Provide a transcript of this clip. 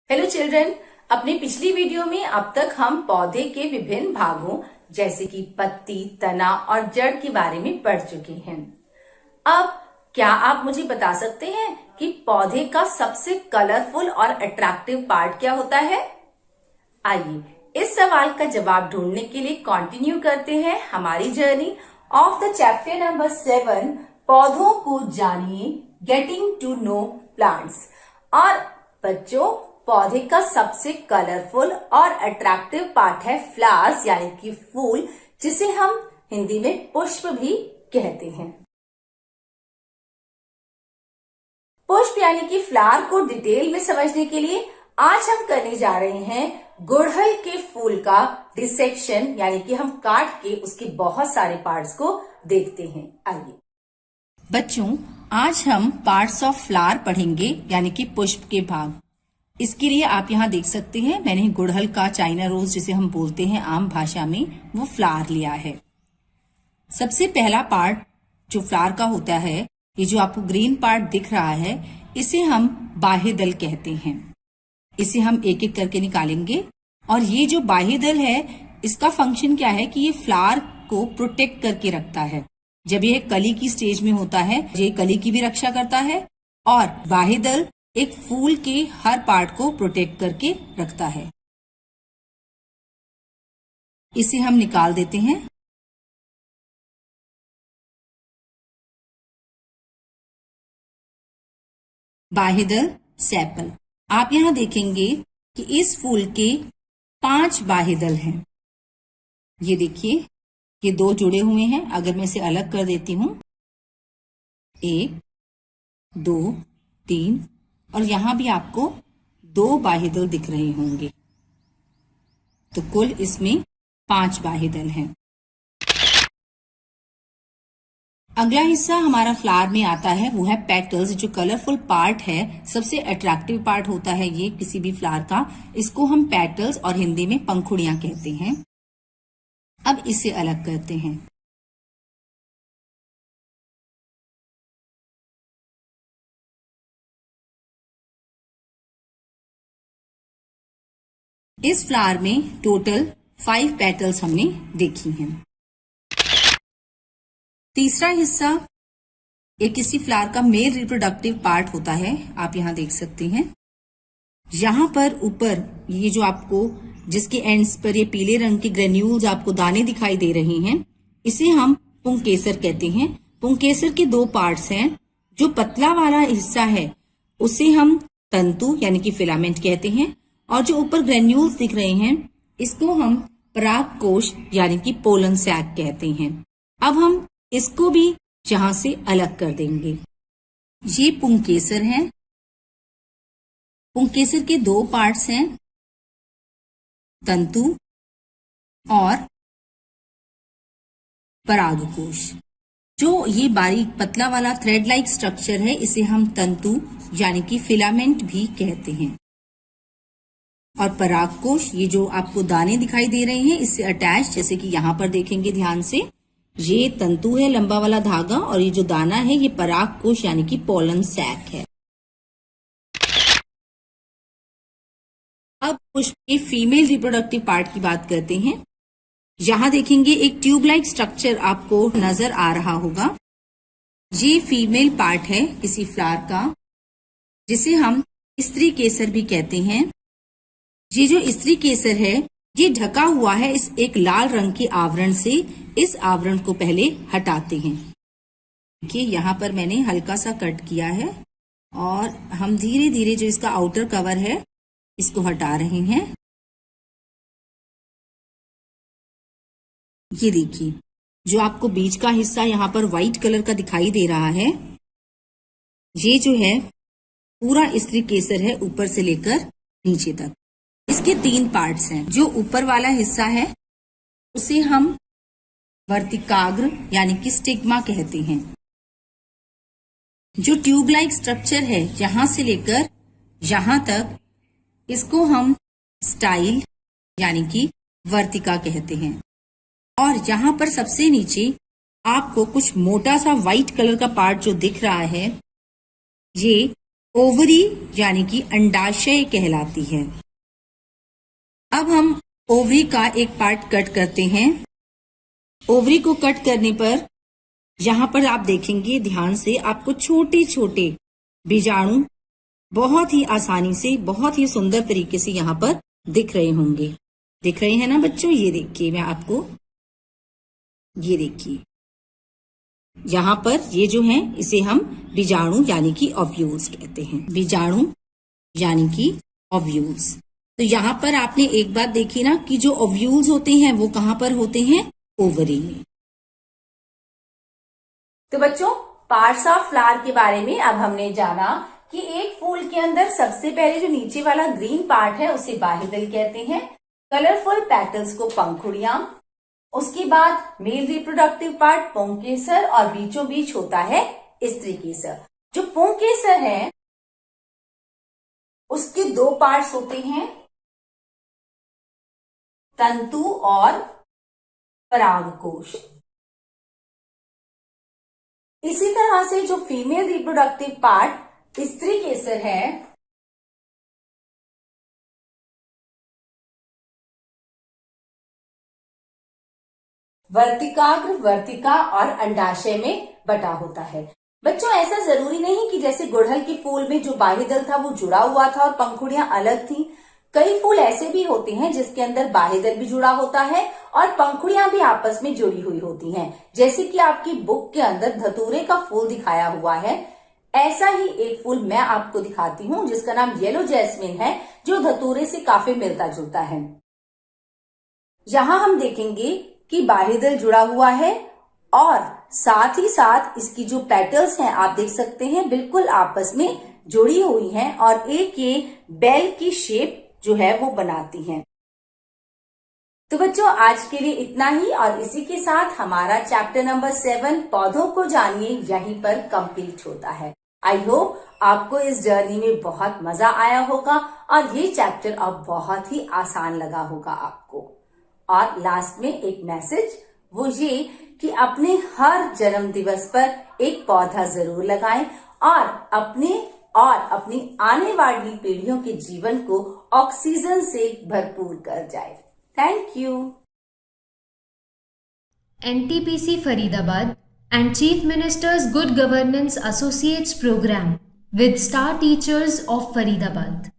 Hello children, अपनी पिछली video में अब तक हम पौधे के विभिन्न भागों जैसे कि पत्ती, तना और जड़ के बारे में पढ़ चुके हैं। अब क्या आप मुझे बता सकते हैं कि पौधे का सबसे कलरफुल और अट्रैक्टिव पार्ट क्या होता है? आइए इस सवाल का जवाब ढूंढने के लिए कंटिन्यू करते हैं हमारी journey of the chapter number 7, पौधों को जानिए, गेटिंग टू नो प्लांट्स। और बच्चों, पौधे का सबसे कलरफुल और अट्रैक्टिव पार्ट है फ्लावर्स यानी कि फूल, जिसे हम हिंदी में पुष्प भी कहते हैं। पुष्प यानी कि फ्लावर को डिटेल में समझने के लिए आज हम करने जा रहे हैं गुड़हल के फूल का डिसेक्शन, यानी कि हम काट के उसके बहुत सारे पार्ट्स को देखते हैं। आइए बच्चों, आज हम पार्ट्स ऑफ फ्लावर पढ़ेंगे यानी कि पुष्प के भाग। इसके लिए आप यहाँ देख सकते हैं मैंने गुड़हल का चाइना रोज जिसे हम बोलते हैं आम भाषा में, वो फ्लावर लिया है। सबसे पहला पार्ट जो फ्लावर का होता है, ये जो आपको ग्रीन पार्ट दिख रहा है, इसे हम बाह्य दल कहते हैं। इसे हम एक एक करके निकालेंगे। और ये जो बाह्य दल है, इसका फंक्शन क्या है कि ये फ्लावर को प्रोटेक्ट करके रखता है। जब ये कली की स्टेज में होता है, ये कली की भी रक्षा करता है। और बाह्य दल एक फूल के हर पार्ट को प्रोटेक्ट करके रखता है। इसे हम निकाल देते हैं। बाह्य दल सेपल। आप यहां देखेंगे कि इस फूल के 5 बाह्य दल हैं। ये देखिए, ये 2 जुड़े हुए हैं। अगर मैं इसे अलग कर देती हूं, 1, 2, 3, और यहां भी आपको 2 बाह्य दल दिख रहे होंगे। तो कुल इसमें 5 बाह्य दल हैं। अगला हिस्सा हमारा फ्लावर में आता है, वो है पेटल्स। जो कलरफुल पार्ट है, सबसे अट्रैक्टिव पार्ट होता है ये किसी भी फ्लावर का। इसको हम पेटल्स और हिंदी में पंखुड़ियां कहते हैं। अब इसे अलग करते हैं। इस फ्लावर में टोटल 5 पेटल्स हमने देखी हैं। तीसरा हिस्सा एक किसी फ्लावर का मेल रिप्रोडक्टिव पार्ट होता है। आप यहां देख सकते हैं। यहां पर ऊपर ये जो आपको जिसके एंड्स पर ये पीले रंग के ग्रेन्यूल्स आपको दाने दिखाई दे रहे हैं, इसे हम पुंकेसर कहते हैं। पुंकेसर के 2 पार्ट्स हैं। जो पतला वाला हिस्सा है उसे हम तंतु यानी कि फिलामेंट कहते हैं। और जो ऊपर ग्रेन्यूल्स दिख रहे हैं, इसको हम परागकोश यानी कि पोलन सैक कहते हैं। अब हम इसको भी यहां से अलग कर देंगे। ये पुंकेसर है। पुंकेसर के 2 पार्ट्स हैं, तंतु और परागकोश। जो ये बारीक पतला वाला थ्रेड लाइक स्ट्रक्चर है, इसे हम तंतु यानी कि फिलामेंट भी कहते हैं। और परागकोश, ये जो आपको दाने दिखाई दे रहे हैं इससे अटैच, जैसे कि यहां पर देखेंगे ध्यान से, ये तंतु है लंबा वाला धागा, और ये जो दाना है ये परागकोश यानी कि पोलन सैक है। अब पुष्प के फीमेल रिप्रोडक्टिव पार्ट की बात करते हैं। यहां देखेंगे एक ट्यूब लाइक स्ट्रक्चर आपको नजर आ रहा होगा। ये फीमेल पार्ट है किसी फ्लावर का, जिसे हम स्त्री केसर भी कहते हैं। ये जो स्त्री केसर है, ये ढका हुआ है इस एक लाल रंग के आवरण से। इस आवरण को पहले हटाते हैं। देखिए, यहां पर मैंने हल्का सा कट किया है और हम धीरे धीरे जो इसका आउटर कवर है इसको हटा रहे हैं। ये देखिए, जो आपको बीच का हिस्सा यहां पर व्हाइट कलर का दिखाई दे रहा है, ये जो है पूरा स्त्री केसर है, ऊपर से लेकर नीचे तक। इसके 3 पार्ट्स हैं। जो ऊपर वाला हिस्सा है उसे हम वर्तिकाग्र यानी कि स्टिग्मा कहते हैं। जो ट्यूब लाइक स्ट्रक्चर है यहां से लेकर यहां तक, इसको हम स्टाइल यानी कि वर्तिका कहते हैं। और यहां पर सबसे नीचे आपको कुछ मोटा सा व्हाइट कलर का पार्ट जो दिख रहा है, ये ओवरी यानी कि अंडाशय कहलाती है। अब हम ओवरी का एक पार्ट कट करते हैं। ओवरी को कट करने पर यहाँ पर आप देखेंगे ध्यान से, आपको छोटे छोटे बीजाणु बहुत ही आसानी से, बहुत ही सुंदर तरीके से यहाँ पर दिख रहे होंगे। दिख रहे हैं ना बच्चों? ये देखिए, मैं आपको ये देखिए यहाँ पर ये जो है इसे हम बीजाणु यानी कि ओव्यूल्स कहते हैं। बीजाणु यानी कि ओव्यूल्स। तो यहाँ पर आपने एक बात देखी ना कि जो ओव्यूल्स होते हैं वो कहाँ पर होते हैं? ओवरी में। तो बच्चों, पार्ट्स ऑफ फ्लावर के बारे में अब हमने जाना कि एक फूल के अंदर सबसे पहले जो नीचे वाला ग्रीन पार्ट है उसे बाह्यदल कहते हैं। कलरफुल पेटल्स को पंखुड़ियां। उसके बाद मेल रिप्रोडक्टिव पार्ट पुंकेसर और बीचों बीच होता है स्त्री केसर। जो पुंकेसर है उसके दो पार्ट्स होते हैं, तंतु और परागकोश। इसी तरह से जो फीमेल रिप्रोडक्टिव पार्ट स्त्री केसर है वर्तिकाग्र, वर्तिका और अंडाशय में बटा होता है। बच्चों, ऐसा जरूरी नहीं कि जैसे गुड़हल के फूल में जो बाह्यदल था वो जुड़ा हुआ था और पंखुड़ियां अलग थी। कई फूल ऐसे भी होते हैं जिसके अंदर बाह्यदल भी जुड़ा होता है और पंखुड़ियां भी आपस में जुड़ी हुई होती हैं। जैसे कि आपकी बुक के अंदर धतूरे का फूल दिखाया हुआ है, ऐसा ही एक फूल मैं आपको दिखाती हूँ जिसका नाम येलो जैस्मिन है, जो धतूरे से काफी मिलता जुलता है। यहाँ हम देखेंगे कि बाह्यदल जुड़ा हुआ है और साथ ही साथ इसकी जो पेटल्स हैं आप देख सकते हैं बिल्कुल आपस में जुड़ी हुई हैं और एक ये बेल की शेप जो है वो बनाती हैं। तो बच्चों, आज के लिए इतना ही और इसी के साथ हमारा चैप्टर नंबर 7 पौधों को जानिए यहीं पर कंप्लीट होता है। आई होप आपको इस जर्नी में बहुत मजा आया होगा और ये चैप्टर अब बहुत ही आसान लगा होगा आपको। और लास्ट में एक मैसेज, वो ये कि अपने हर जन्म दिवस पर एक पौधा जरूर लगाएं और अपनी आने वाली पीढ़ियों के जीवन को ऑक्सीजन से भरपूर कर जाए। Thank you. NTPC Faridabad and Chief Minister's Good Governance Associates Program with Star Teachers of Faridabad.